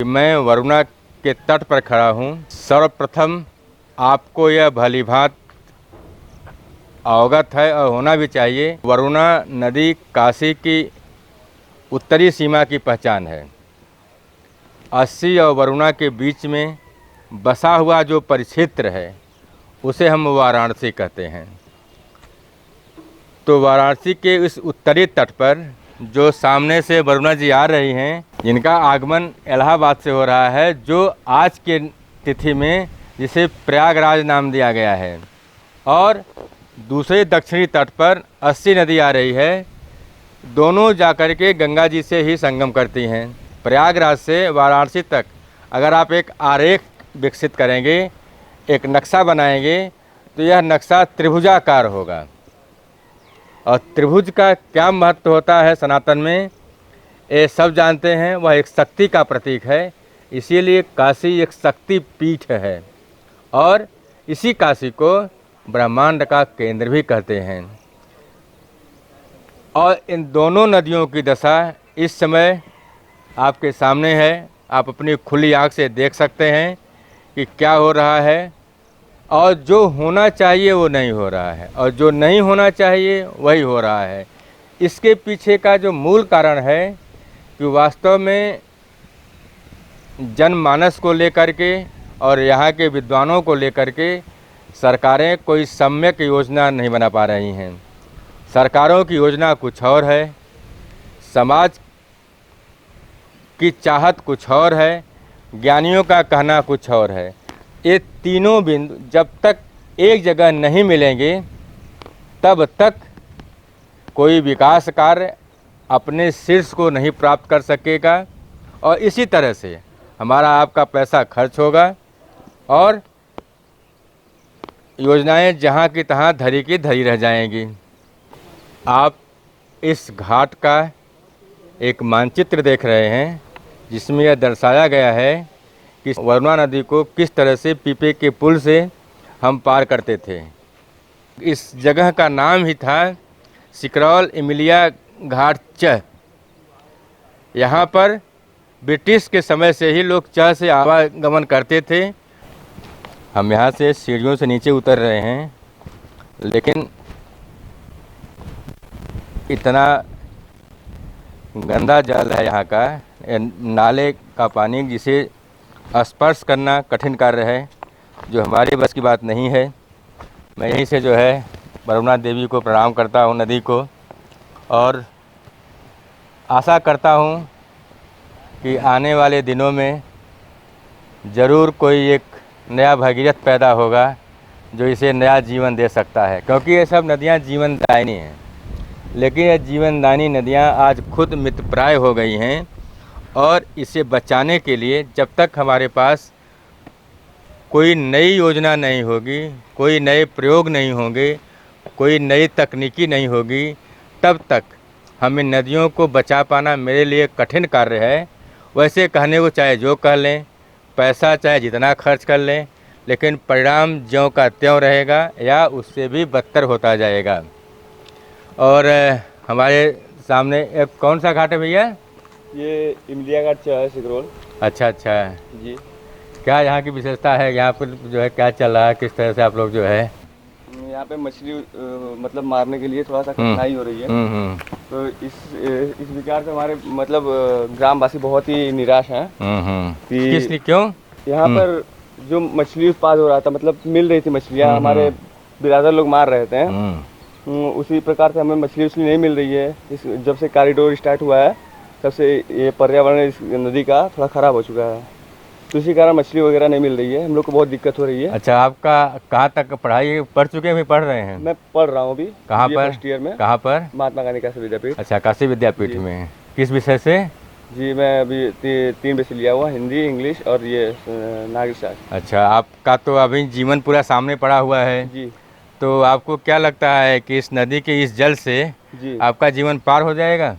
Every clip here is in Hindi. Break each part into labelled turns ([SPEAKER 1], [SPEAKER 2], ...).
[SPEAKER 1] मैं वरुणा के तट पर खड़ा हूँ। सर्वप्रथम आपको यह भलीभांत अवगत है और होना भी चाहिए, वरुणा नदी काशी की उत्तरी सीमा की पहचान है। अस्सी और वरुणा के बीच में बसा हुआ जो परिक्षेत्र है उसे हम वाराणसी कहते हैं। तो वाराणसी के इस उत्तरी तट पर जो सामने से वरुणा जी आ रही हैं, जिनका आगमन इलाहाबाद से हो रहा है, जो आज के तिथि में जिसे प्रयागराज नाम दिया गया है, और दूसरे दक्षिणी तट पर अस्सी नदी आ रही है। दोनों जाकर के गंगा जी से ही संगम करती हैं। प्रयागराज से वाराणसी तक अगर आप एक आरेख विकसित करेंगे, एक नक्शा बनाएंगे, तो यह नक्शा त्रिभुजाकार होगा। और त्रिभुज का क्या महत्व होता है सनातन में, ये सब जानते हैं। वह एक शक्ति का प्रतीक है, इसीलिए काशी एक शक्ति पीठ है और इसी काशी को ब्रह्मांड का केंद्र भी कहते हैं। और इन दोनों नदियों की दशा इस समय आपके सामने है। आप अपनी खुली आँख से देख सकते हैं कि क्या हो रहा है, और जो होना चाहिए वो नहीं हो रहा है, और जो नहीं होना चाहिए वही हो रहा है। इसके पीछे का जो मूल कारण है कि वास्तव में जनमानस को लेकर के और यहाँ के विद्वानों को लेकर के सरकारें कोई सम्यक योजना नहीं बना पा रही हैं। सरकारों की योजना कुछ और है, समाज की चाहत कुछ और है, ज्ञानियों का कहना कुछ और है। ये तीनों बिंदु जब तक एक जगह नहीं मिलेंगे तब तक कोई विकास कार्य अपने शीर्ष को नहीं प्राप्त कर सकेगा, और इसी तरह से हमारा आपका पैसा खर्च होगा और योजनाएं जहां की तहां धरी की धरी रह जाएंगी। आप इस घाट का एक मानचित्र देख रहे हैं, जिसमें यह दर्शाया गया है कि वरुणा नदी को किस तरह से पीपे के पुल से हम पार करते थे। इस जगह का नाम ही था सिकरौल इमिलिया घाट चह। यहाँ पर ब्रिटिश के समय से ही लोग चह से आवागमन करते थे। हम यहाँ से सीढ़ियों से नीचे उतर रहे हैं, लेकिन इतना गंदा जल है यहाँ का, नाले का पानी, जिसे स्पर्श करना कठिन कार्य है, जो हमारी बस की बात नहीं है। मैं यहीं से जो है वरुणा देवी को प्रणाम करता हूँ, नदी को, और आशा करता हूँ कि आने वाले दिनों में ज़रूर कोई एक नया भगीरथ पैदा होगा जो इसे नया जीवन दे सकता है, क्योंकि ये सब नदियाँ जीवनदायिनी हैं। लेकिन ये जीवनदायिनी नदियाँ आज खुद मृतप्राय हो गई हैं, और इसे बचाने के लिए जब तक हमारे पास कोई नई योजना नहीं होगी, कोई नए प्रयोग नहीं होंगे, कोई नई तकनीकी नहीं होगी, तब तक हम इन नदियों को बचा पाना मेरे लिए कठिन कार्य है। वैसे कहने को चाहे जो कह लें, पैसा चाहे जितना खर्च कर लें, लेकिन परिणाम ज्यों का त्यों रहेगा या उससे भी बदतर होता जाएगा। और हमारे सामने एक कौन सा घाट है भैया?
[SPEAKER 2] ये इमलिया घाट है, सिकरौल।
[SPEAKER 1] अच्छा अच्छा
[SPEAKER 2] जी।
[SPEAKER 1] क्या यहाँ की विशेषता है? यहाँ पर जो है क्या चल रहा है, किस तरह से आप लोग जो है
[SPEAKER 2] यहाँ पे मछली मतलब मारने के लिए थोड़ा सा कठिनाई हो रही है। तो इस विचार से हमारे मतलब ग्रामवासी बहुत ही निराश हैं।
[SPEAKER 1] किस लिए, क्यों?
[SPEAKER 2] यहाँ पर जो मछली उत्पाद हो रहा था, मतलब मिल रही थी मछलियाँ, हमारे बिरादर लोग मार रहे थे, उसी प्रकार से हमें मछली नहीं मिल रही है। जब से कॉरिडोर स्टार्ट हुआ है तब से ये पर्यावरण इस नदी का थोड़ा ख़राब हो चुका है, तो इसी कारण मछली वगैरह नहीं मिल रही है। हम लोग को बहुत दिक्कत हो रही है।
[SPEAKER 1] अच्छा, आपका कहाँ तक पढ़ाई पढ़ चुके हैं, पढ़ रहे हैं?
[SPEAKER 2] मैं पढ़ रहा हूँ अभी।
[SPEAKER 1] कहाँ पर?
[SPEAKER 2] फर्स्ट ईयर में।
[SPEAKER 1] कहाँ पर?
[SPEAKER 2] महात्मा गांधी काशी विद्यापीठ।
[SPEAKER 1] अच्छा, काशी विद्यापीठ में। किस विषय से?
[SPEAKER 2] जी, मैं अभी 3 विषय लिया हुआ, हिंदी, इंग्लिश और ये नागरिक शास्त्र।
[SPEAKER 1] अच्छा, आपका तो अभी जीवन पूरा सामने पड़ा हुआ है
[SPEAKER 2] जी।
[SPEAKER 1] तो आपको क्या लगता है कि इस नदी के इस जल से
[SPEAKER 2] जी
[SPEAKER 1] आपका जीवन पार हो जाएगा?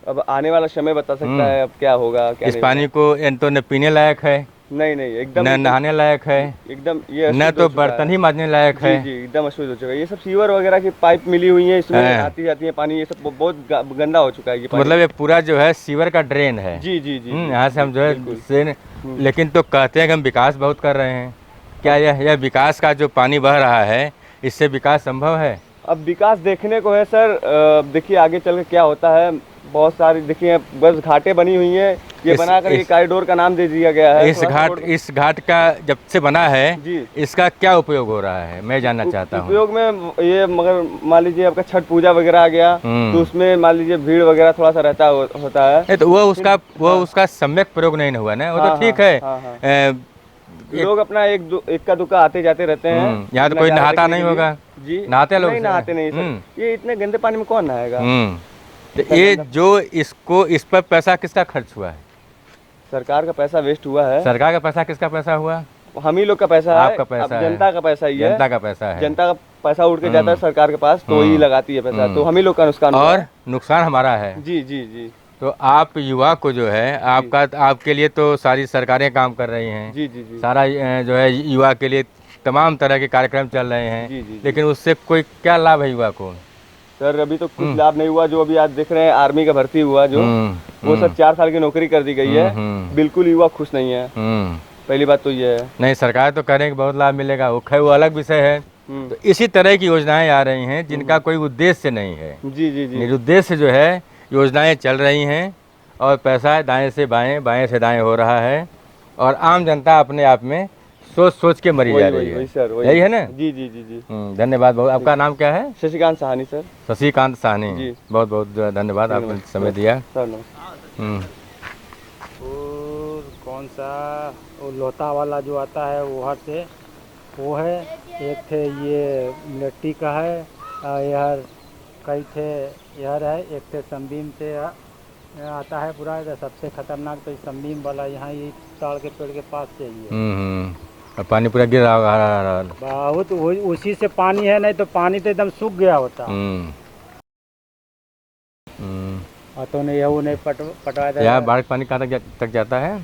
[SPEAKER 2] अब आने वाला समय बता सकता है अब क्या होगा क्या
[SPEAKER 1] इस पानी को तो न पीने लायक है
[SPEAKER 2] नहीं नहीं, एकदम
[SPEAKER 1] न नहाने लायक है,
[SPEAKER 2] एकदम ये
[SPEAKER 1] न
[SPEAKER 2] अशुद्ध
[SPEAKER 1] तो
[SPEAKER 2] हो चुका
[SPEAKER 1] बर्तन
[SPEAKER 2] है।
[SPEAKER 1] ही मांजने लायक
[SPEAKER 2] जी
[SPEAKER 1] है।
[SPEAKER 2] जी, एकदम अशुद्ध हो चुका है। ये सब सीवर वगैरह की पाइप मिली हुई है, इसमें
[SPEAKER 1] हाँ।
[SPEAKER 2] आती जाती है पानी, ये सब बहुत गंदा हो चुका है ये
[SPEAKER 1] तो
[SPEAKER 2] पानी।
[SPEAKER 1] मतलब ये पूरा जो है सीवर का ड्रेन है।
[SPEAKER 2] जी जी जी जी,
[SPEAKER 1] यहाँ से हम जो है
[SPEAKER 2] बिल्कुल।
[SPEAKER 1] लेकिन तो कहते हैं कि हम विकास बहुत कर रहे हैं। क्या यह विकास का जो पानी बह रहा है, इससे विकास संभव है?
[SPEAKER 2] अब विकास देखने को है सर, देखिए आगे चल के क्या होता है। बहुत सारी देखिए बस घाटें बनी हुई हैं, ये बना करके कॉरिडोर का नाम दे दिया गया है।
[SPEAKER 1] इस घाट का जब से बना है,
[SPEAKER 2] जी,
[SPEAKER 1] इसका क्या उपयोग हो रहा है, मैं जानना चाहता हूँ।
[SPEAKER 2] उपयोग में ये, मगर मान लीजिए आपका छठ पूजा वगैरह आ गया तो उसमें मान लीजिए भीड़ वगैरह थोड़ा सा रहता होता है।
[SPEAKER 1] तो वो उसका सम्यक प्रयोग नहीं हुआ ना, वो तो ठीक है।
[SPEAKER 2] लोग अपना एक का दुक्का आते जाते रहते हैं।
[SPEAKER 1] यहाँ तो कोई नहाता नहीं होगा।
[SPEAKER 2] जी,
[SPEAKER 1] नहाते लोग
[SPEAKER 2] नहीं नहाते नहीं सर, ये इतने गंदे पानी में कौन नहाएगा।
[SPEAKER 1] तो ये जो इस पर पैसा किसका खर्च हुआ है?
[SPEAKER 2] सरकार का पैसा वेस्ट हुआ है।
[SPEAKER 1] सरकार का पैसा किसका पैसा हुआ?
[SPEAKER 2] हम ही लोग का पैसा है,
[SPEAKER 1] आपका पैसा है,
[SPEAKER 2] जनता का पैसा ही है।
[SPEAKER 1] जनता का पैसा है।
[SPEAKER 2] जनता का पैसा उड़ के जाता है सरकार के पास, तो वही लगाती है पैसा, तो हम ही लोग का नुकसान हुआ
[SPEAKER 1] और
[SPEAKER 2] है।
[SPEAKER 1] नुकसान हमारा है।
[SPEAKER 2] जी जी जी।
[SPEAKER 1] तो आप युवा को जो है, आपके लिए तो सारी सरकारें काम कर रही हैं।
[SPEAKER 2] जी जी जी।
[SPEAKER 1] सारा जो है युवा के लिए तमाम तरह के कार्यक्रम चल रहे हैं।
[SPEAKER 2] जी जी।
[SPEAKER 1] लेकिन उससे कोई क्या लाभ है युवा को?
[SPEAKER 2] सर अभी तो कुछ लाभ नहीं हुआ। जो अभी आज देख रहे हैं आर्मी का भर्ती हुआ जो, वो सर 4 साल की नौकरी कर दी गई है। बिल्कुल युवा खुश नहीं है। पहली बात तो ये है।
[SPEAKER 1] नहीं, सरकार तो कह रहे हैं कि बहुत लाभ मिलेगा, वो अलग विषय है। तो इसी तरह की योजनाएं आ रही हैं जिनका कोई उद्देश्य नहीं है।
[SPEAKER 2] जी जी जी।
[SPEAKER 1] निरुद्देश्य जो है योजनाएं चल रही हैं और पैसा दाएं से बाएं, बाएं से दाएं हो रहा है, और आम जनता अपने आप में सोच सोच के मरी जा रही है। यही है ना?
[SPEAKER 2] जी जी जी जी।
[SPEAKER 1] धन्यवाद बहुत। आपका नाम क्या है?
[SPEAKER 2] शशिकांत साहनी सर।
[SPEAKER 1] शशिकांत साहनी
[SPEAKER 2] जी।
[SPEAKER 1] बहुत बहुत धन्यवाद, आपने समय दिया
[SPEAKER 2] सर। नमस्कार।
[SPEAKER 3] और कौन सा वो लोता वाला जो आता है वो से वो है, एक थे ये मिलिट्री का है, यार कई थे यार है, एक थे संबीम से आता है पूरा। सबसे खतरनाक तो संबीम वाला यहाँ ये ताड़ के पेड़ के पास से ही है।
[SPEAKER 1] और पानी पूरा गिर रहा होगा
[SPEAKER 3] बहुत, उसी से पानी है, नहीं तो पानी तो एकदम सूख गया होता। और तो नहीं पटवाया था।
[SPEAKER 1] यहाँ बाढ़ का पानी कहाँ तक जाता है?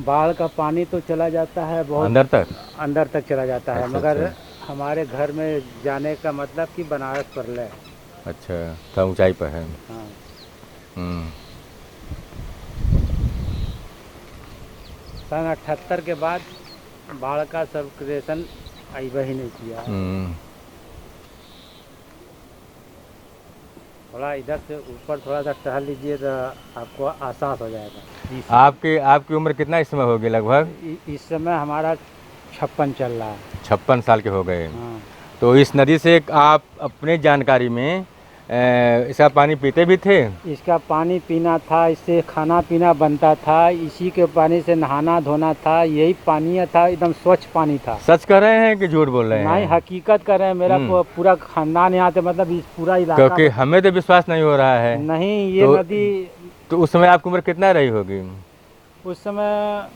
[SPEAKER 3] बाढ़ का पानी तो चला जाता है बहुत अंदर तक चला जाता है। मगर हमारे घर में जाने का मतलब कि बनारस पर ले।
[SPEAKER 1] अच्छा, तो ऊंचाई पर है।
[SPEAKER 3] हाँ। सन 78 के बाद बाढ़ का सब क्रिएशन आइबा ही नहीं किया। थोड़ा इधर से ऊपर थोड़ा सा टहल लीजिए तो आपको एहसास हो जाएगा।
[SPEAKER 1] आपकी उम्र कितना इस समय होगी लगभग?
[SPEAKER 3] इस समय हमारा 56 चल रहा है।
[SPEAKER 1] 56 साल के हो गए।
[SPEAKER 3] हाँ।
[SPEAKER 1] तो इस नदी से आप अपने जानकारी में इसका पानी पीते भी थे?
[SPEAKER 3] इसका पानी पीना था, इससे खाना पीना बनता था, इसी के पानी से नहाना धोना था, यही पानी था, एकदम स्वच्छ पानी था।
[SPEAKER 1] सच कह रहे हैं कि झूठ बोल रहे हैं?
[SPEAKER 3] नहीं, हकीकत कर रहे हैं। मेरा पूरा खानदान यहाँ से, मतलब इस पूरा इलाका।
[SPEAKER 1] क्योंकि हमें तो विश्वास नहीं हो रहा है।
[SPEAKER 3] नहीं, ये नदी।
[SPEAKER 1] तो उस समय आपकी उम्र कितना रही होगी?
[SPEAKER 3] उस समय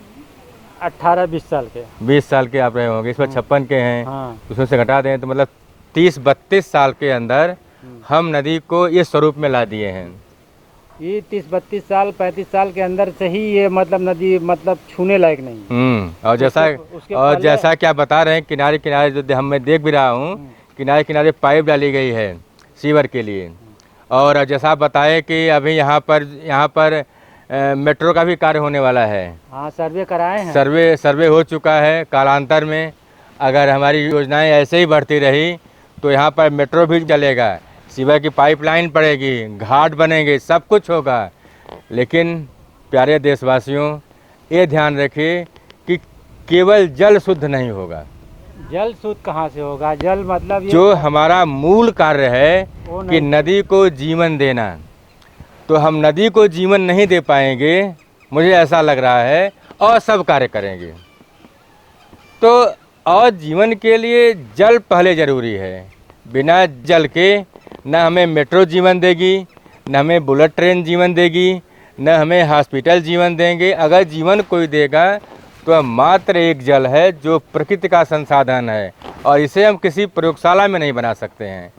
[SPEAKER 3] 18-20 साल के।
[SPEAKER 1] 20 साल के आप रहे होंगे। इस पर 56 के हैं।
[SPEAKER 3] हाँ।
[SPEAKER 1] उसमें से घटा दें तो मतलब 30-32 साल के अंदर हम नदी को इस स्वरूप में ला दिए हैं।
[SPEAKER 3] ये 30-32 साल 35 साल के अंदर से ही ये मतलब नदी मतलब छूने लायक नहीं।
[SPEAKER 1] और जैसा कि आप बता रहे हैं, किनारे किनारे जो मैं देख भी रहा हूँ, किनारे किनारे पाइप डाली गई है सीवर के लिए। और जैसा आप बताए कि अभी यहाँ पर मेट्रो का भी कार्य होने वाला है।
[SPEAKER 3] हाँ, सर्वे कराए हैं।
[SPEAKER 1] सर्वे हो चुका है। कालांतर में अगर हमारी योजनाएं ऐसे ही बढ़ती रही तो यहाँ पर मेट्रो भी चलेगा, सीवर की पाइपलाइन पड़ेगी, घाट बनेंगे, सब कुछ होगा। लेकिन प्यारे देशवासियों, ये ध्यान रखिए कि केवल जल शुद्ध नहीं होगा।
[SPEAKER 3] जल शुद्ध कहाँ से होगा? जल मतलब
[SPEAKER 1] जो हमारा मूल कार्य है कि नदी को जीवन देना, तो हम नदी को जीवन नहीं दे पाएंगे, मुझे ऐसा लग रहा है, और सब कार्य करेंगे। तो और जीवन के लिए जल पहले ज़रूरी है। बिना जल के न हमें मेट्रो जीवन देगी, न हमें बुलेट ट्रेन जीवन देगी, न हमें हॉस्पिटल जीवन देंगे। अगर जीवन कोई देगा तो मात्र एक जल है जो प्रकृति का संसाधन है, और इसे हम किसी प्रयोगशाला में नहीं बना सकते हैं।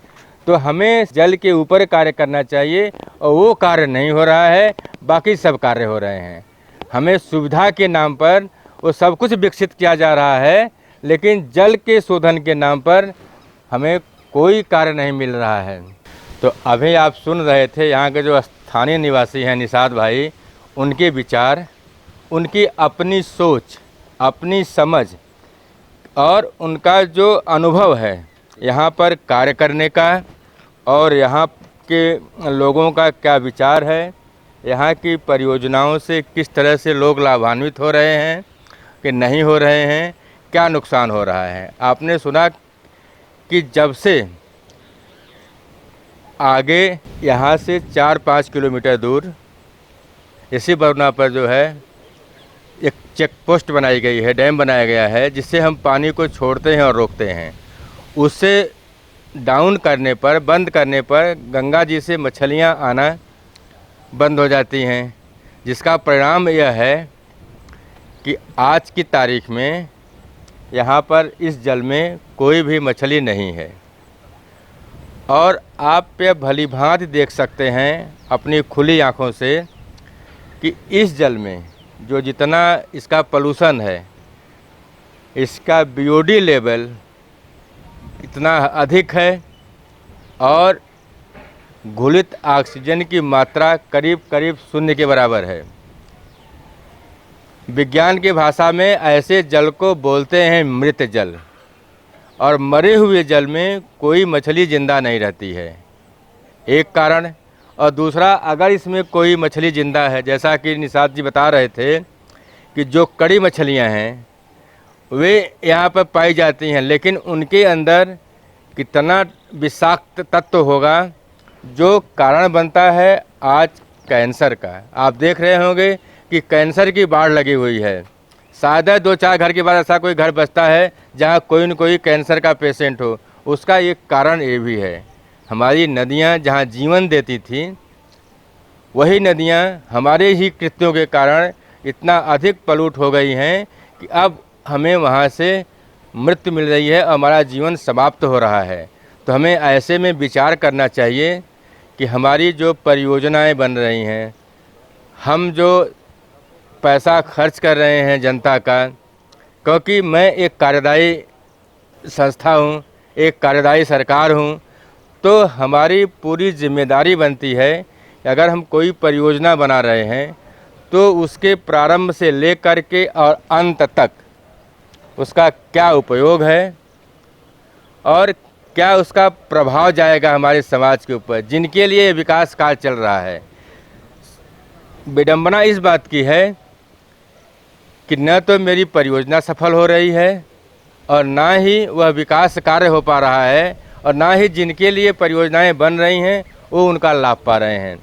[SPEAKER 1] तो हमें जल के ऊपर कार्य करना चाहिए, और वो कार्य नहीं हो रहा है, बाकी सब कार्य हो रहे हैं। हमें सुविधा के नाम पर वो सब कुछ विकसित किया जा रहा है, लेकिन जल के शोधन के नाम पर हमें कोई कार्य नहीं मिल रहा है। तो अभी आप सुन रहे थे यहाँ के जो स्थानीय निवासी हैं निषाद भाई, उनके विचार, उनकी अपनी सोच, अपनी समझ और उनका जो अनुभव है यहाँ पर कार्य करने का, और यहाँ के लोगों का क्या विचार है, यहाँ की परियोजनाओं से किस तरह से लोग लाभान्वित हो रहे हैं कि नहीं हो रहे हैं, क्या नुकसान हो रहा है। आपने सुना कि जब से आगे यहाँ से 4-5 किलोमीटर दूर इसी बरौना पर जो है एक चेक पोस्ट बनाई गई है, डैम बनाया गया है, जिससे हम पानी को छोड़ते हैं और रोकते हैं। उससे डाउन करने पर, बंद करने पर गंगा जी से मछलियाँ आना बंद हो जाती हैं, जिसका परिणाम यह है कि आज की तारीख में यहाँ पर इस जल में कोई भी मछली नहीं है। और आप पे भलीभांति देख सकते हैं अपनी खुली आँखों से कि इस जल में जो जितना इसका पोल्यूशन है, इसका बीओडी लेवल इतना अधिक है और घुलित ऑक्सीजन की मात्रा करीब करीब 0 के बराबर है। विज्ञान की भाषा में ऐसे जल को बोलते हैं मृत जल, और मरे हुए जल में कोई मछली जिंदा नहीं रहती है, एक कारण। और दूसरा, अगर इसमें कोई मछली जिंदा है, जैसा कि निषाद जी बता रहे थे कि जो कड़ी मछलियां हैं वे यहाँ पर पाई जाती हैं, लेकिन उनके अंदर कितना विषाक्त तत्व होगा जो कारण बनता है आज कैंसर का। आप देख रहे होंगे कि कैंसर की बाढ़ लगी हुई है। शायद 2-4 घर के बाद ऐसा कोई घर बचता है जहाँ कोई न कोई कैंसर का पेशेंट हो। उसका एक कारण ये भी है, हमारी नदियाँ जहाँ जीवन देती थी, वही नदियाँ हमारे ही कृत्यों के कारण इतना अधिक पलूट हो गई हैं कि अब हमें वहाँ से मृत्यु मिल रही है और हमारा जीवन समाप्त हो रहा है। तो हमें ऐसे में विचार करना चाहिए कि हमारी जो परियोजनाएं बन रही हैं, हम जो पैसा खर्च कर रहे हैं जनता का, क्योंकि मैं एक कार्यदायी संस्था हूँ, एक कार्यदायी सरकार हूँ, तो हमारी पूरी जिम्मेदारी बनती है कि अगर हम कोई परियोजना बना रहे हैं तो उसके प्रारंभ से लेकर के और अंत तक उसका क्या उपयोग है और क्या उसका प्रभाव जाएगा हमारे समाज के ऊपर, जिनके लिए विकास कार्य चल रहा है। विडंबना इस बात की है कि न तो मेरी परियोजना सफल हो रही है और ना ही वह विकास कार्य हो पा रहा है, और ना ही जिनके लिए परियोजनाएं बन रही हैं वो उनका लाभ पा रहे हैं।